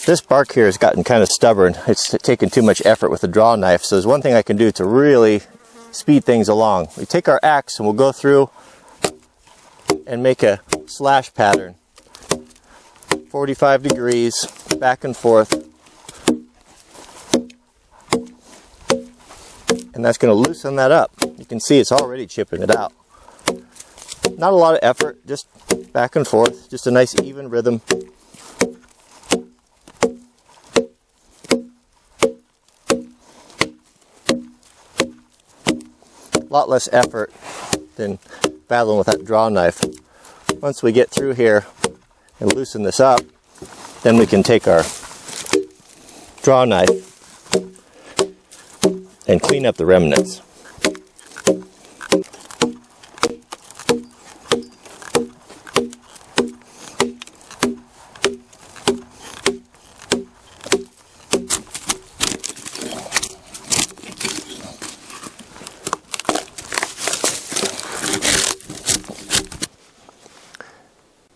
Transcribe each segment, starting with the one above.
This bark here has gotten kind of stubborn. It's taken too much effort with the draw knife. So there's one thing I can do to really speed things along. We take our axe and we'll go through and make a slash pattern. 45 degrees, back and forth. And that's going to loosen that up. You can see it's already chipping it out. Not a lot of effort, just back and forth. Just a nice even rhythm. A lot less effort than battling with that draw knife. Once we get through here and loosen this up, then we can take our draw knife and clean up the remnants.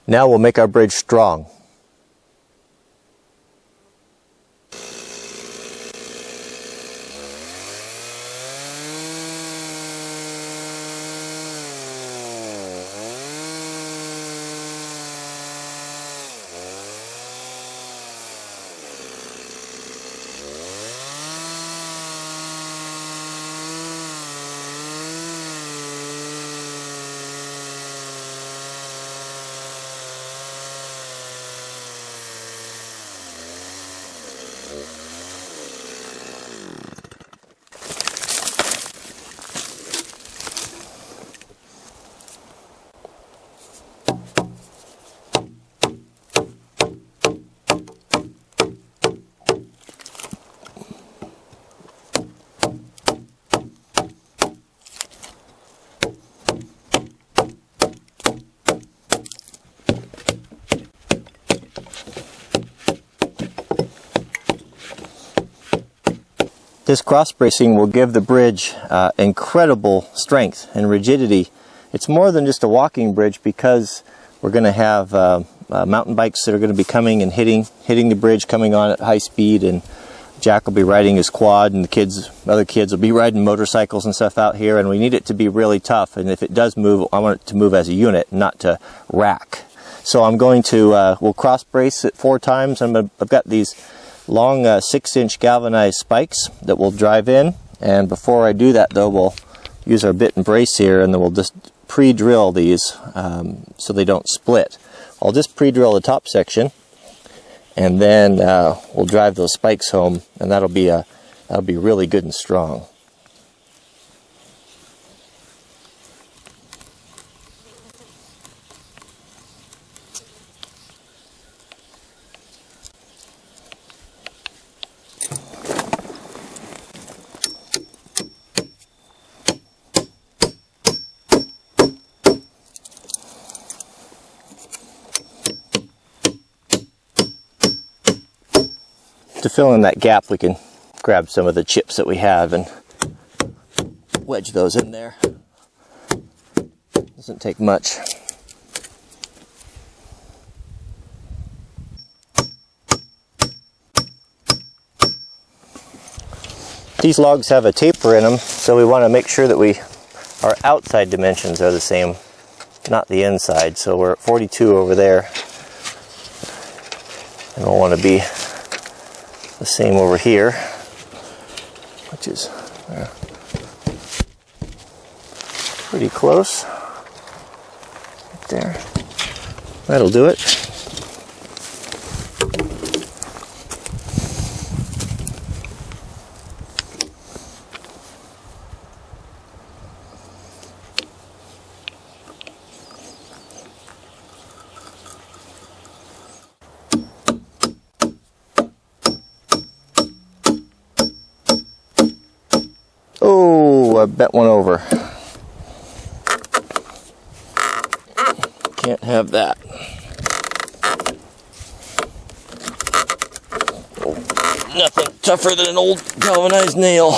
Now we'll make our bridge strong. This cross bracing will give the bridge incredible strength and rigidity. It's more than just a walking bridge because we're going to have mountain bikes that are going to be coming and hitting the bridge, coming on at high speed, and Jack will be riding his quad, and other kids will be riding motorcycles and stuff out here, and we need it to be really tough. And if it does move, I want it to move as a unit, not to rack. So I'm going to, we'll cross brace it 4 times. I've got these long 6-inch galvanized spikes that we'll drive in, and before I do that though, we'll use our bit and brace here, and then we'll just pre-drill these so they don't split. I'll just pre-drill the top section, and then we'll drive those spikes home, and that'll be really good and strong. To fill in that gap, we can grab some of the chips that we have and wedge those in there. Doesn't take much. These logs have a taper in them, so we want to make sure that our outside dimensions are the same, not the inside. So we're at 42 over there, and we'll want to be the same over here, which is pretty close. Right there. That'll do it. I bent one over. Can't have that. Oh, nothing tougher than an old galvanized nail.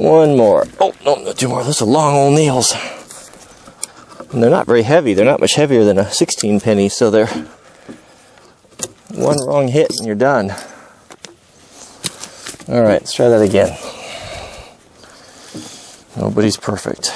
One more. Oh, no, two more. Those are long old nails. And they're not very heavy. They're not much heavier than a 16 penny, so they're one wrong hit and you're done. All right, let's try that again. Nobody's perfect.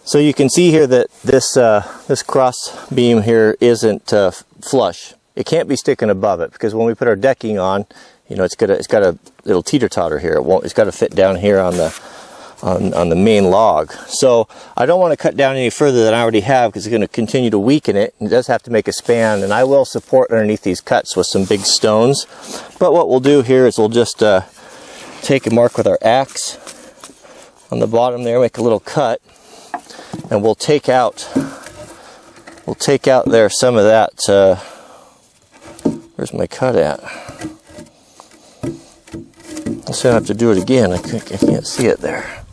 So you can see here that this this cross beam here isn't flush. It can't be sticking above it because when we put our decking on, you know, it'll teeter-totter here. It's got to fit down here on the main log. So I don't want to cut down any further than I already have because it's going to continue to weaken it. It does have to make a span, and I will support underneath these cuts with some big stones. But what we'll do here is we'll just take a mark with our axe on the bottom there, make a little cut. And we'll take out there some of that. Where's my cut at? I'm gonna have to do it again. I can't see it there.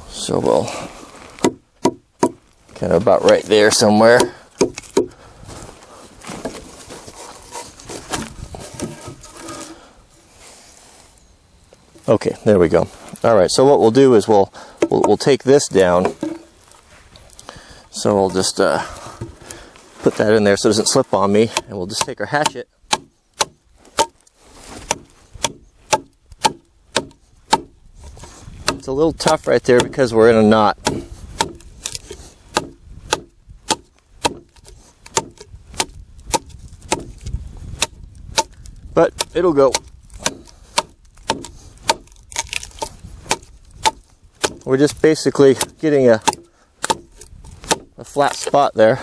So we'll kind of about right there somewhere. Okay, there we go. All right. So what we'll do is we'll take this down. So we'll just put that in there so it doesn't slip on me, and we'll just take our hatchet. It's a little tough right there because we're in a knot. But it'll go. We're just basically getting a flat spot there.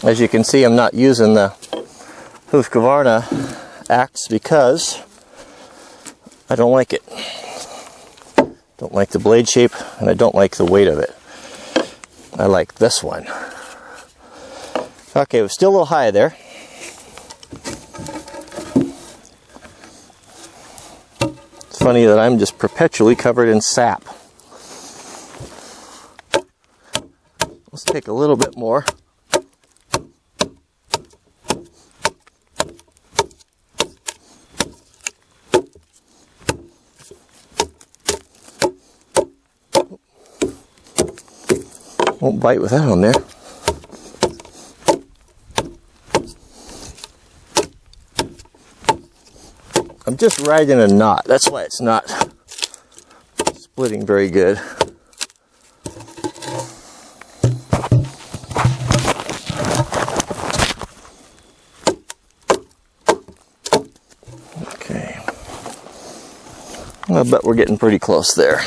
As you can see, I'm not using the Husqvarna axe because I don't like it. Don't like the blade shape, and I don't like the weight of it. I like this one. Okay, we're still a little high there. It's funny that I'm just perpetually covered in sap. Let's take a little bit more. Won't bite with that on there. I'm just right in a knot. That's why it's not splitting very good. Okay. I bet we're getting pretty close there.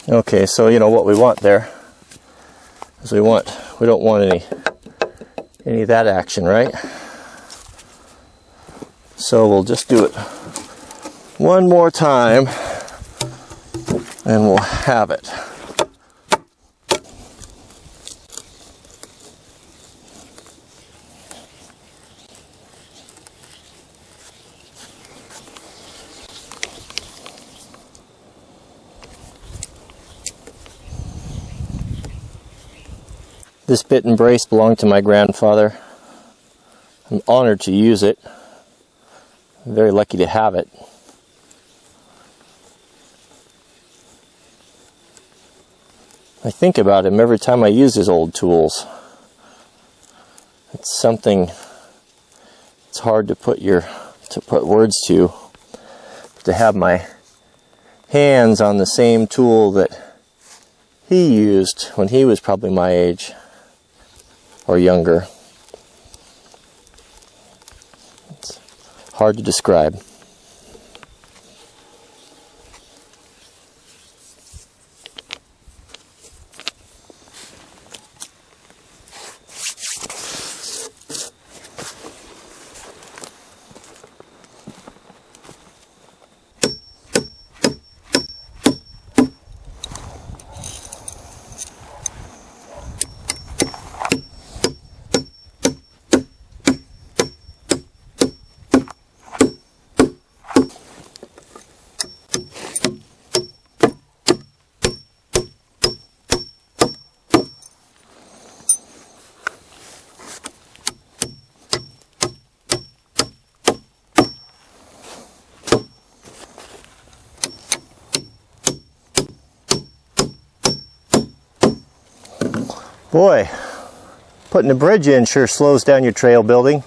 Okay, so you know what we want there is we want We don't want any of that action, right? So we'll just do it one more time and we'll have it. This bit and brace belonged to my grandfather. I'm honored to use it. I'm very lucky to have it. I think about him every time I use his old tools. It's something it's hard to put words to. To have my hands on the same tool that he used when he was probably my age or younger. It's hard to describe. Boy, putting a bridge in sure slows down your trail building.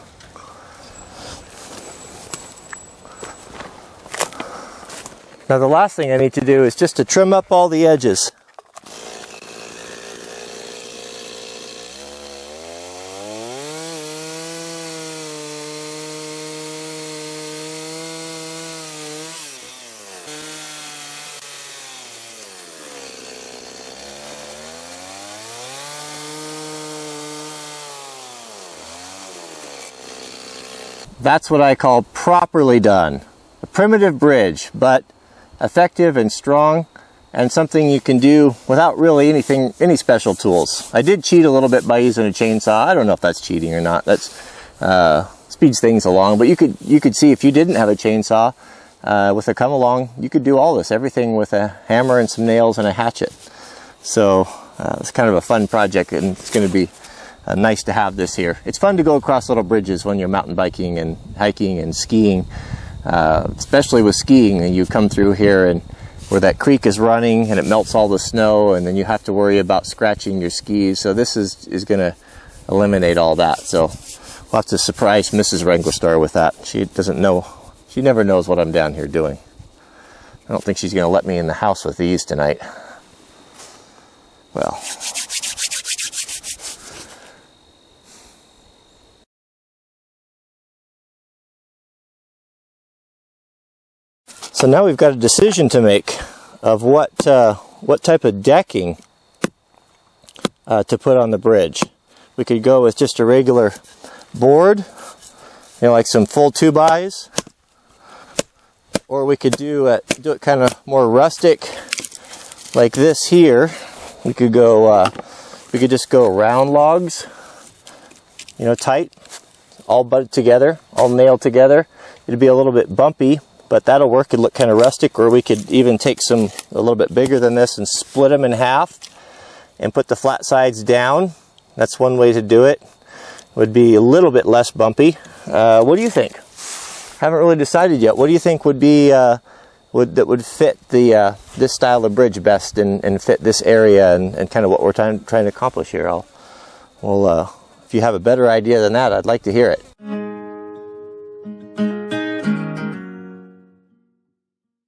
Now the last thing I need to do is just to trim up all the edges. That's what I call properly done. A primitive bridge, but effective and strong, and something you can do without really any special tools. I did cheat a little bit by using a chainsaw. I don't know if that's cheating or not. That's speeds things along, but you could see if you didn't have a chainsaw with a come along, you could do all this, everything with a hammer and some nails and a hatchet. So it's kind of a fun project, and it's going to be nice to have this here. It's fun to go across little bridges when you're mountain biking and hiking and skiing, especially with skiing. And you come through here and where that creek is running and it melts all the snow, and then you have to worry about scratching your skis. So this is going to eliminate all that. So we'll have to surprise Mrs. Wranglerstar with that. She doesn't know. She never knows what I'm down here doing. I don't think she's going to let me in the house with these tonight. Well. So now we've got a decision to make of what type of decking to put on the bridge. We could go with just a regular board, like some full 2x, or we could do it kind of more rustic, like this here. We could just go round logs, tight, all butted together, all nailed together. It'd be a little bit bumpy, but that'll work. It'd look kind of rustic. Or we could even take some a little bit bigger than this and split them in half and put the flat sides down. That's one way to do it. Would be a little bit less bumpy. What do you think? Haven't really decided yet. What do you think would be that would fit the this style of bridge best and fit this area and kind of what we're trying to accomplish here? If you have a better idea than that, I'd like to hear it.